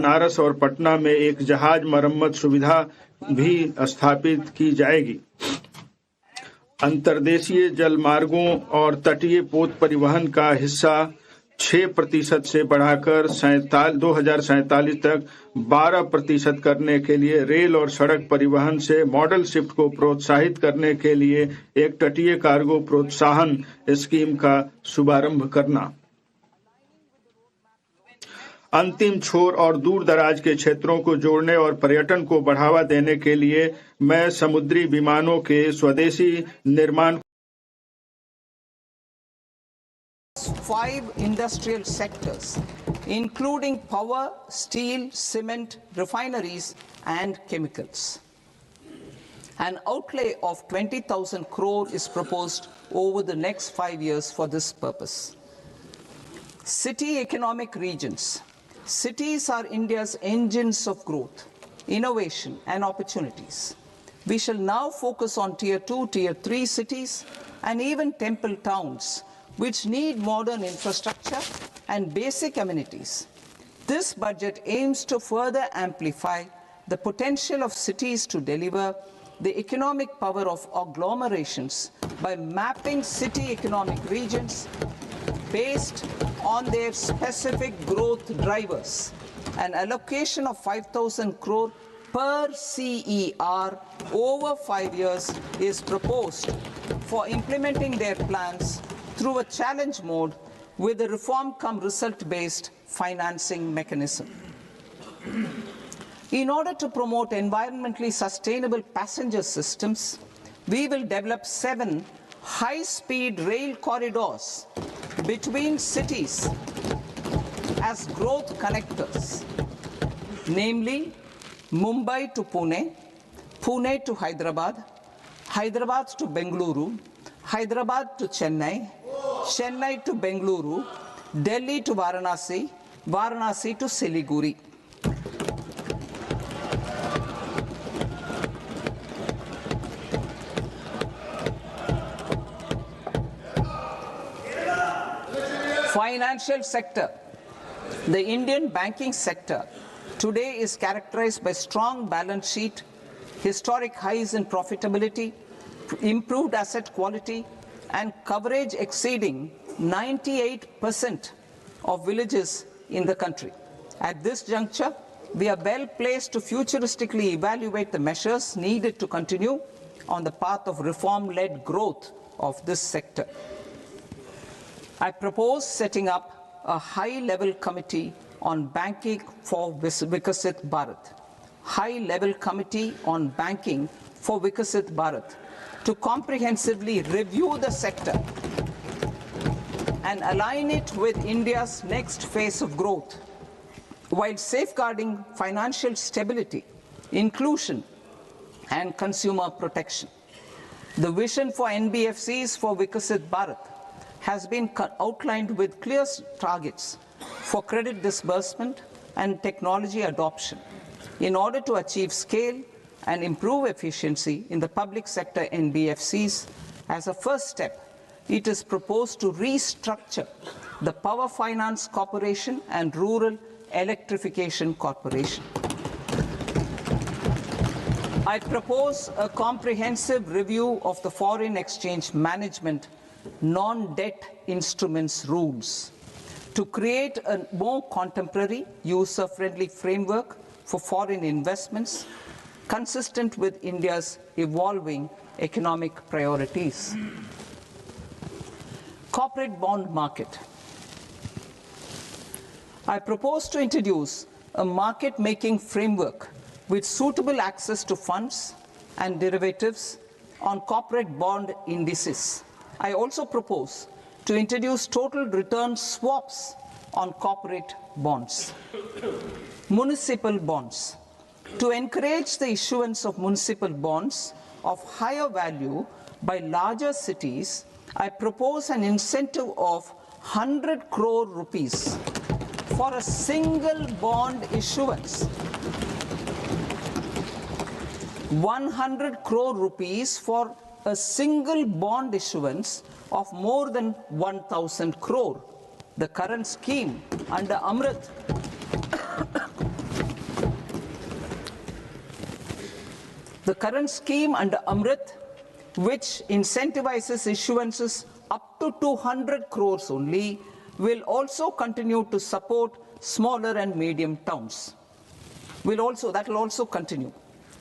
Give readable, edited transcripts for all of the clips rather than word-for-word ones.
बनारस और पटना में एक जहाज मरम्मत सुविधा भी स्थापित की जाएगी। अंतर्देशीय जलमार्गों और तटीय पोत परिवहन का हिस्सा 6% से बढ़ाकर 2047 तक 12% करने के लिए रेल और सड़क परिवहन से मॉडल शिफ्ट को प्रोत्साहित करने के लिए एक तटीय कार्गो प्रोत्साहन स्कीम का शुभारंभ करना। अंतिम छोर और दूर दराज के क्षेत्रों को जोड़ने और पर्यटन को बढ़ावा देने के लिए मैं समुद्री विमानों के स्वदेशी निर्माण 5 industrial sectors, including power, steel, cement, refineries, and chemicals. An outlay of 20,000 crore is proposed over the next 5 years for this purpose. City economic regions. Cities are India's engines of growth, innovation, and opportunities. We shall now focus on Tier 2, Tier 3 cities, and even temple towns, which need modern infrastructure and basic amenities. This budget aims to further amplify the potential of cities to deliver the economic power of agglomerations by mapping city economic regions based on their specific growth drivers. An allocation of 5,000 crore per CER over 5 years is proposed for implementing their plans through a challenge mode with a reform-cum-result-based financing mechanism. In order to promote environmentally sustainable passenger systems, we will develop 7 high-speed rail corridors between cities as growth connectors, namely Mumbai to Pune, Pune to Hyderabad, Hyderabad to Bengaluru, Hyderabad to Chennai, Chennai to Bengaluru, Delhi to Varanasi, Varanasi to Siliguri. Financial sector. The Indian banking sector today is characterized by strong balance sheet, historic highs in profitability, improved asset quality, and coverage exceeding 98% of villages in the country. At this juncture, we are well placed to futuristically evaluate the measures needed to continue on the path of reform-led growth of this sector. I propose setting up a high-level committee on banking for Vikasit Bharat. High-level committee on banking for Vikasit Bharat to comprehensively review the sector and align it with India's next phase of growth, while safeguarding financial stability, inclusion, and consumer protection. The vision for NBFCs for Vikasit Bharat has been outlined with clear targets for credit disbursement and technology adoption in order to achieve scale and improve efficiency in the public sector NBFCs. As a first step, it is proposed to restructure the Power Finance Corporation and Rural Electrification Corporation. I propose a comprehensive review of the foreign exchange management non-debt instruments rules to create a more contemporary, user-friendly framework for foreign investments consistent with India's evolving economic priorities. Corporate bond market. I propose to introduce a market-making framework with suitable access to funds and derivatives on corporate bond indices. I also propose to introduce total return swaps on corporate bonds. Municipal bonds. To encourage the issuance of municipal bonds of higher value by larger cities, I propose an incentive of 100 crore rupees for a single bond issuance. 100 crore rupees for a single bond issuance of more than 1,000 crore. The current scheme under Amrit The current scheme under Amrit, which incentivizes issuances up to 200 crores only, will also continue to support smaller and medium towns. That will also continue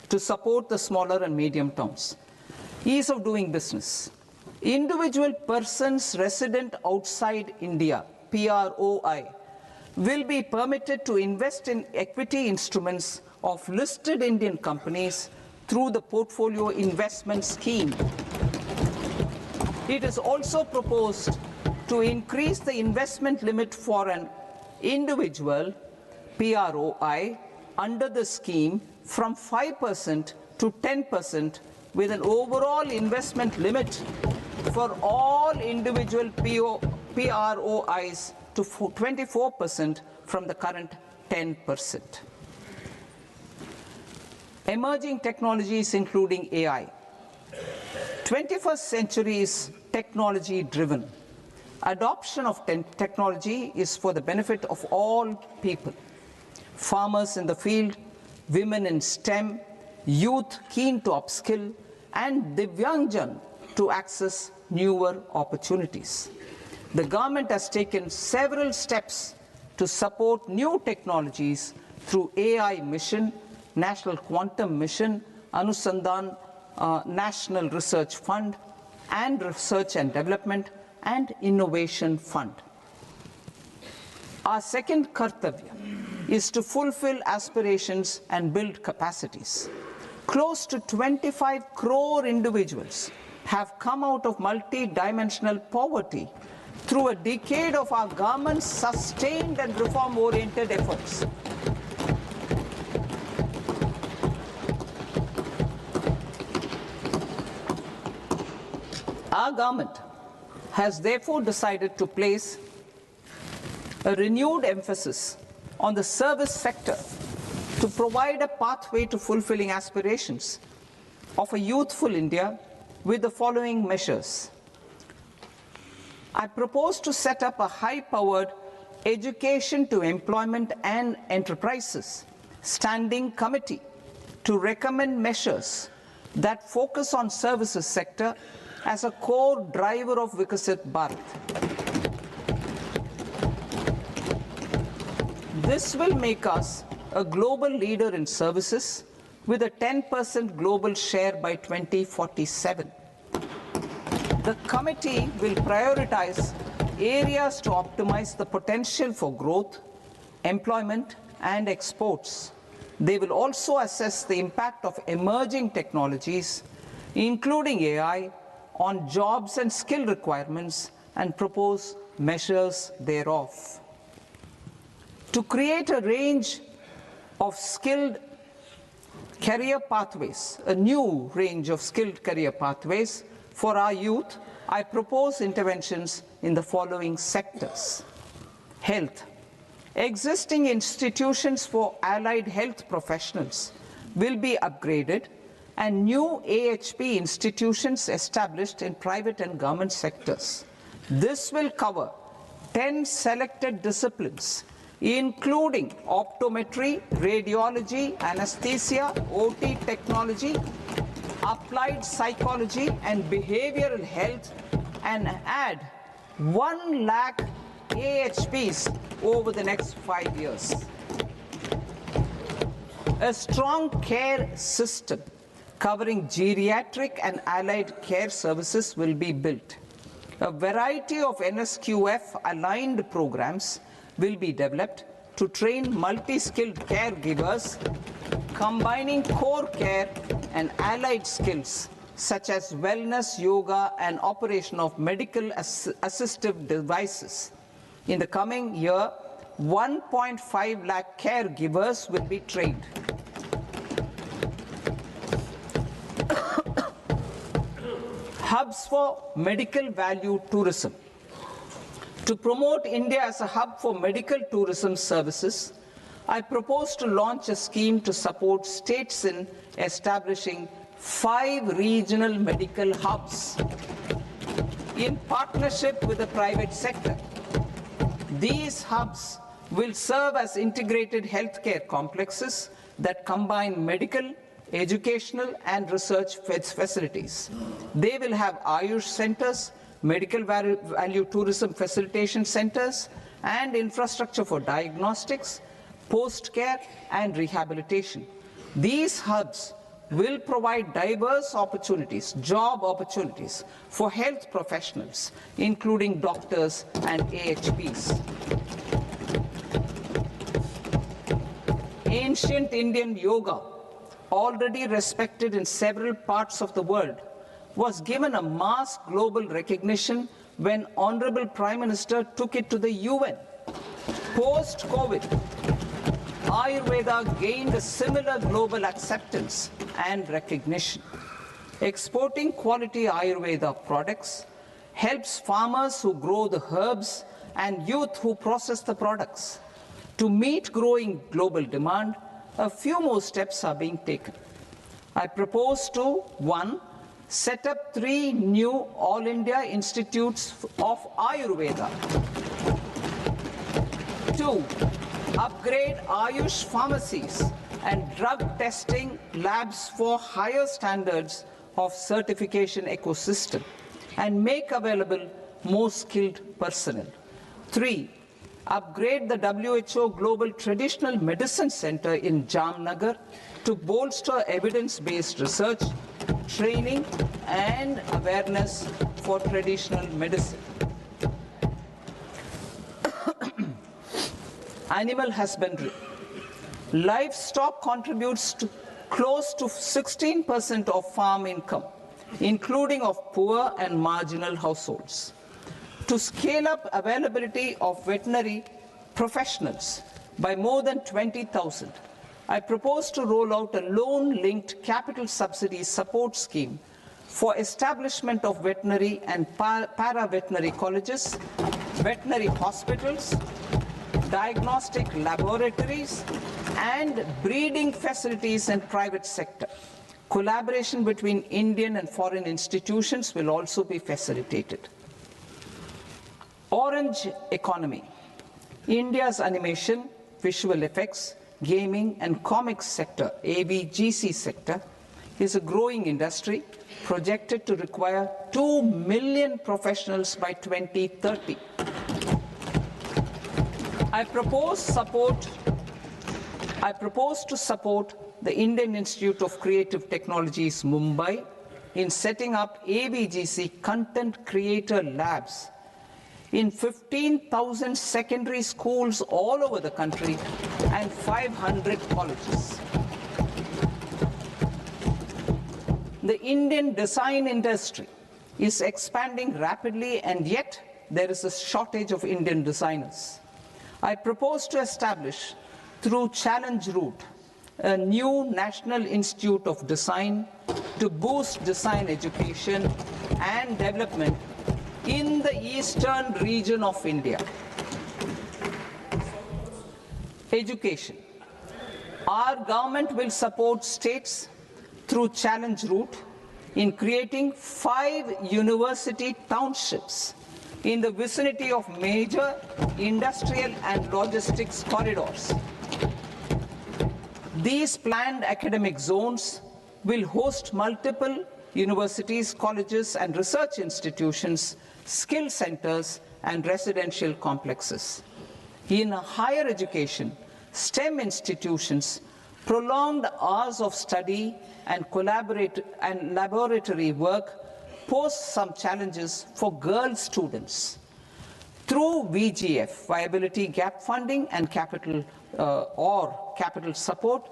to support the smaller and medium towns. Ease of doing business. Individual persons resident outside India, PROI, will be permitted to invest in equity instruments of listed Indian companies through the Portfolio Investment Scheme. It is also proposed to increase the investment limit for an individual PROI under the scheme from 5% to 10%, with an overall investment limit for all individual PROIs to 24% from the current 10%. Emerging technologies including AI. 21st century is technology driven. Adoption of technology is for the benefit of all people. Farmers in the field, women in STEM, youth keen to upskill, and Divyangjan to access newer opportunities. The government has taken several steps to support new technologies through AI Mission, National Quantum Mission, Anusandhan National Research Fund, and Research and Development and Innovation Fund. Our second kartavya is to fulfill aspirations and build capacities. Close to 25 crore individuals have come out of multi-dimensional poverty through a decade of our government's sustained and reform-oriented efforts. Our government has therefore decided to place a renewed emphasis on the service sector to provide a pathway to fulfilling aspirations of a youthful India with the following measures. I propose to set up a high-powered Education to Employment and Enterprises Standing Committee to recommend measures that focus on services sector as a core driver of Vikasit Bharat. This will make us a global leader in services with a 10% global share by 2047. The committee will prioritize areas to optimize the potential for growth, employment, and exports. They will also assess the impact of emerging technologies, including AI, on jobs and skill requirements and propose measures thereof. To create a range of skilled career pathways, a new range of skilled career pathways for our youth, I propose interventions in the following sectors. Health. Existing institutions for allied health professionals will be upgraded and new AHP institutions established in private and government sectors. This will cover 10 selected disciplines, including optometry, radiology, anesthesia, OT technology, applied psychology and behavioral health, and add 1 lakh AHPs over the next 5 years. A strong care system covering geriatric and allied care services will be built. A variety of NSQF-aligned programs will be developed to train multi-skilled caregivers, combining core care and allied skills such as wellness, yoga, and operation of medical assistive devices. In the coming year, 1.5 lakh caregivers will be trained. Hubs for medical value tourism. To promote India as a hub for medical tourism services, I propose to launch a scheme to support states in establishing 5 regional medical hubs in partnership with the private sector. These hubs will serve as integrated healthcare complexes that combine medical, educational and research facilities. They will have Ayush centers, medical value tourism facilitation centers, and infrastructure for diagnostics, post-care, and rehabilitation. These hubs will provide diverse opportunities, job opportunities for health professionals, including doctors and AHPs. Ancient Indian yoga, already respected in several parts of the world, was given a mass global recognition when Honorable Prime Minister took it to the UN. Post-COVID, Ayurveda gained a similar global acceptance and recognition. Exporting quality Ayurveda products helps farmers who grow the herbs and youth who process the products. To meet growing global demand, a few more steps are being taken. I propose to 1. Set up 3 new All India Institutes of Ayurveda. 2. Upgrade Ayush pharmacies and drug testing labs for higher standards of certification ecosystem and make available more skilled personnel. 3. Upgrade the WHO Global Traditional Medicine Center in Jamnagar to bolster evidence-based research, training, and awareness for traditional medicine. Animal husbandry. Livestock contributes to close to 16% of farm income, including of poor and marginal households. To scale up availability of veterinary professionals by more than 20,000, I propose to roll out a loan-linked capital subsidy support scheme for establishment of veterinary and para-veterinary colleges, veterinary hospitals, diagnostic laboratories, and breeding facilities in private sector. Collaboration between Indian and foreign institutions will also be facilitated. Orange economy. India's animation, visual effects, gaming and comics sector, AVGC sector, is a growing industry projected to require 2 million professionals by 2030. I propose to support the Indian Institute of Creative Technologies, Mumbai, in setting up AVGC content creator labs in 15,000 secondary schools all over the country and 500 colleges. The Indian design industry is expanding rapidly, and yet there is a shortage of Indian designers. I propose to establish, through Challenge Route, a new National Institute of Design to boost design education and development in the eastern region of India. Education. Our government will support states through Challenge Route in creating 5 university townships in the vicinity of major industrial and logistics corridors. These planned academic zones will host multiple universities, colleges, and research institutions, skill centers, and residential complexes. In higher education, STEM institutions, prolonged hours of study and laboratory work pose some challenges for girl students. Through VGF, Viability Gap Funding and capital support,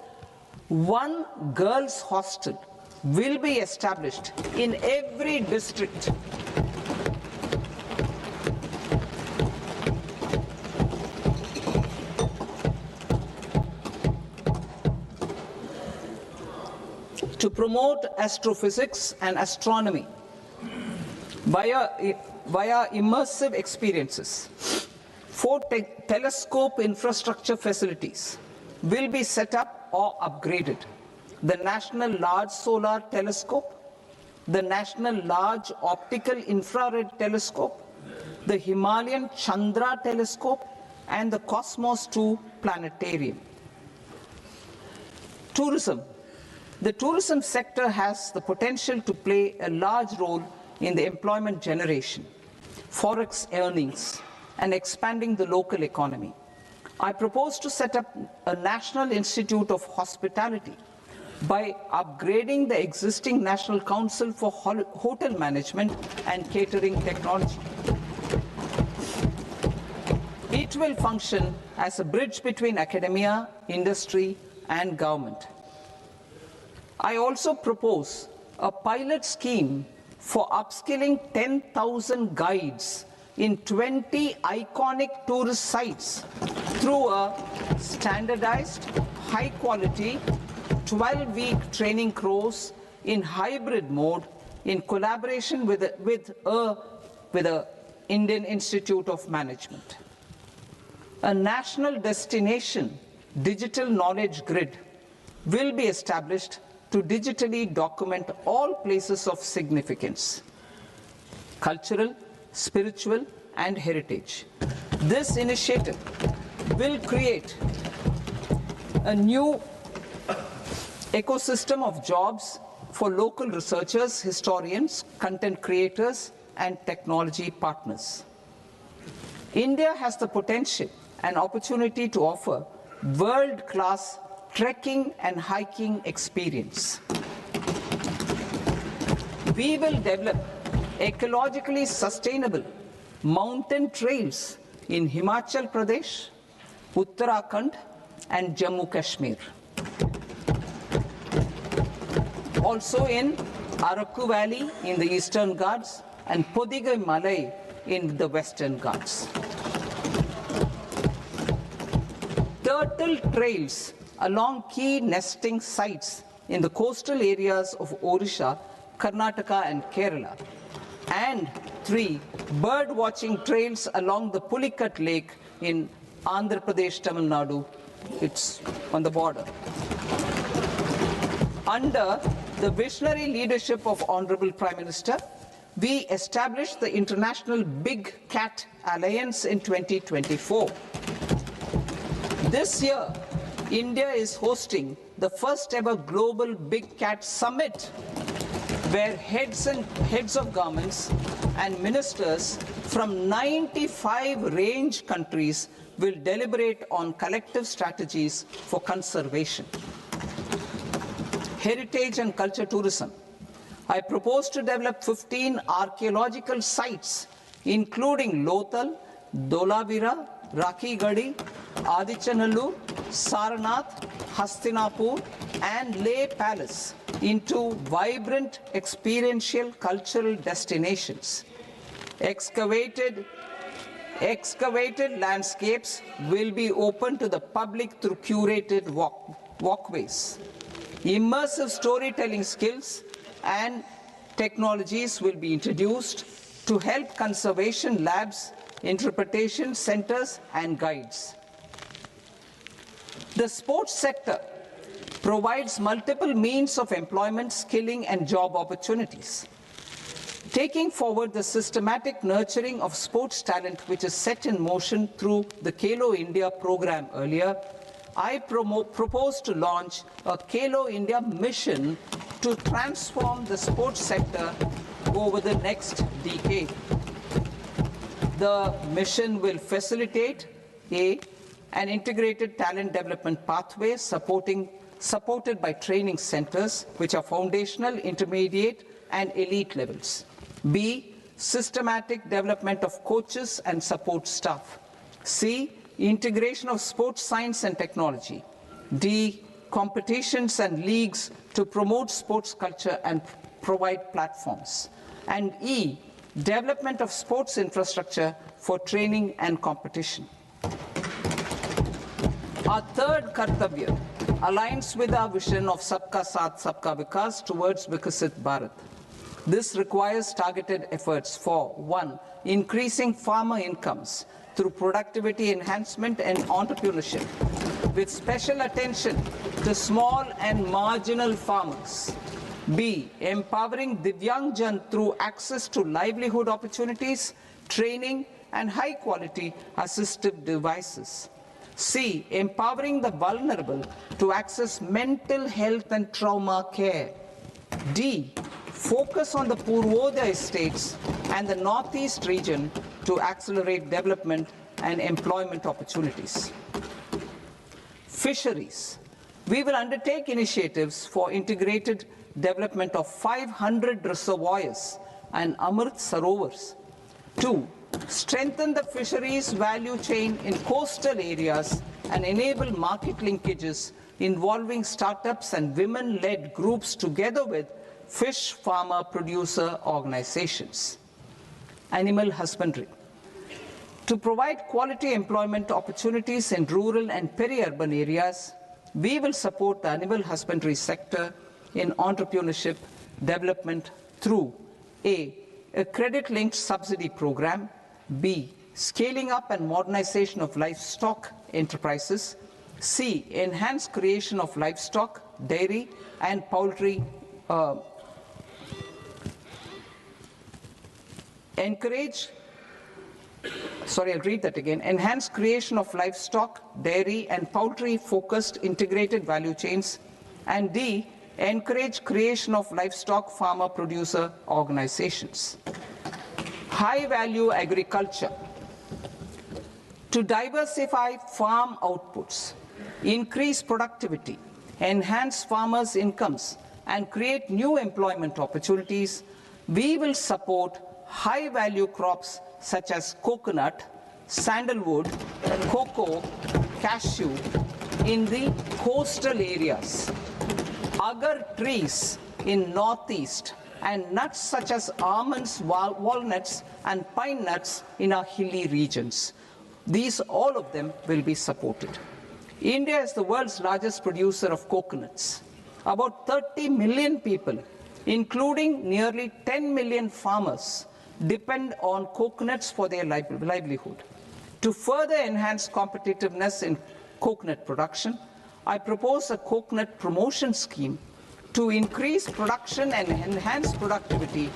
1 girls' hostel will be established in every district. To promote astrophysics and astronomy via immersive experiences, 4 telescope infrastructure facilities will be set up or upgraded. The National Large Solar Telescope, the National Large Optical Infrared Telescope, the Himalayan Chandra Telescope, and the Cosmos 2 Planetarium. Tourism. The tourism sector has the potential to play a large role in the employment generation, forex earnings, and expanding the local economy. I propose to set up a National Institute of Hospitality by upgrading the existing National Council for Hotel Management and Catering Technology. It will function as a bridge between academia, industry, and government. I also propose a pilot scheme for upskilling 10,000 guides in 20 iconic tourist sites through a standardized, high-quality, 12-week training course in hybrid mode in collaboration with the Indian Institute of Management. A national destination digital knowledge grid will be established to digitally document all places of significance, cultural, spiritual, and heritage. This initiative will create a new ecosystem of jobs for local researchers, historians, content creators, and technology partners. India has the potential and opportunity to offer world-class trekking and hiking experience. We will develop ecologically sustainable mountain trails in Himachal Pradesh, Uttarakhand, and Jammu Kashmir. Also in Araku Valley in the Eastern Ghats and Podigai Malai in the Western Ghats. Turtle trails along key nesting sites in the coastal areas of Odisha, Karnataka, and Kerala. And 3, bird watching trails along the Pulikat Lake in Andhra Pradesh, Tamil Nadu. It's on the border. Under the visionary leadership of Honorable Prime Minister, we established the International Big Cat Alliance in 2024. This year, India is hosting the first ever Global Big Cat Summit, where heads of governments and ministers from 95 range countries will deliberate on collective strategies for conservation. Heritage and culture tourism. I propose to develop 15 archaeological sites, including Lothal, Dolavira, Rakhi Gadi, Adichanallur, Saranath, Hastinapur, and Leh Palace into vibrant experiential cultural destinations. Excavated landscapes will be open to the public through curated walkways. Immersive storytelling skills and technologies will be introduced to help conservation labs, interpretation centers, and guides. The sports sector provides multiple means of employment, skilling, and job opportunities. Taking forward the systematic nurturing of sports talent, which is set in motion through the Khelo India program earlier, I propose to launch a Khelo India mission to transform the sports sector over the next decade. The mission will facilitate an integrated talent development pathway supported by training centers, which are foundational, intermediate, and elite levels. B, systematic development of coaches and support staff. C, integration of sports science and technology. D, competitions and leagues to promote sports culture and provide platforms. And E, development of sports infrastructure for training and competition. Our third Kartavya aligns with our vision of Sabka Saath, Sabka Vikas towards Vikasit Bharat. This requires targeted efforts for 1, increasing farmer incomes through productivity enhancement and entrepreneurship, with special attention to small and marginal farmers. B, empowering Divyangjan through access to livelihood opportunities, training, and high-quality assistive devices. C. Empowering the vulnerable to access mental health and trauma care. D. Focus on the Purvodaya states and the Northeast region to accelerate development and employment opportunities. Fisheries. We will undertake initiatives for integrated development of 500 reservoirs and Amrit Sarovars. 2. Strengthen the fisheries value chain in coastal areas and enable market linkages involving startups and women-led groups together with fish farmer producer organizations. Animal husbandry. To provide quality employment opportunities in rural and peri-urban areas, we will support the animal husbandry sector in entrepreneurship development through A. A credit-linked subsidy program, B. Scaling up and modernization of livestock enterprises, C. Enhanced creation of livestock, dairy and poultry enhanced creation of livestock, dairy and poultry-focused integrated value chains, and D. Encourage creation of livestock farmer-producer organizations. High-value agriculture. To diversify farm outputs, increase productivity, enhance farmers' incomes, and create new employment opportunities, we will support high-value crops such as coconut, sandalwood, cocoa, cashew in the coastal areas, agar trees in northeast, and nuts such as almonds, walnuts, and pine nuts in our hilly regions. These, all of them, will be supported. India is the world's largest producer of coconuts. About 30 million people, including nearly 10 million farmers, depend on coconuts for their livelihood. To further enhance competitiveness in coconut production, I propose a coconut promotion scheme to increase production and enhance productivity